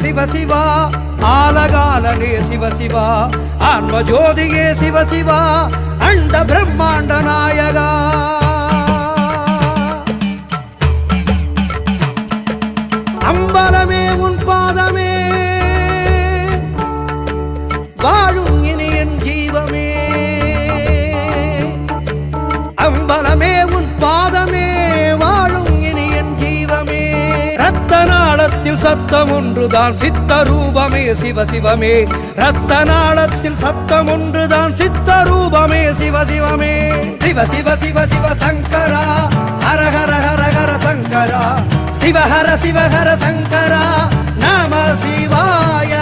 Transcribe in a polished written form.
சிவ சிவா ஆலகாலனே சிவ சிவா ஆன்ம ஜோதியே சிவ சிவா அண்ட பிரம்மாண்ட நாயகா அம்பலமே உன் பாதமே வாழும் இனி என் ஜீவமே அம்பலமே உன் பாதமே வாழும் இனி என் ஜீவமே ரத்த நாளத்தில் சத்தம் ஒன்றுதான் சித்த ரூபமே சிவ சிவமே ரத்த நாளத்தில் சத்தம் ஒன்றுதான் சித்த ரூபமே சிவ சிவமே சிவ சிவ சிவ சிவ சங்கரா ஹர ஹர ஹர ஹர சங்கரா சிவஹர சிவஹர சங்கரா நம சிவாய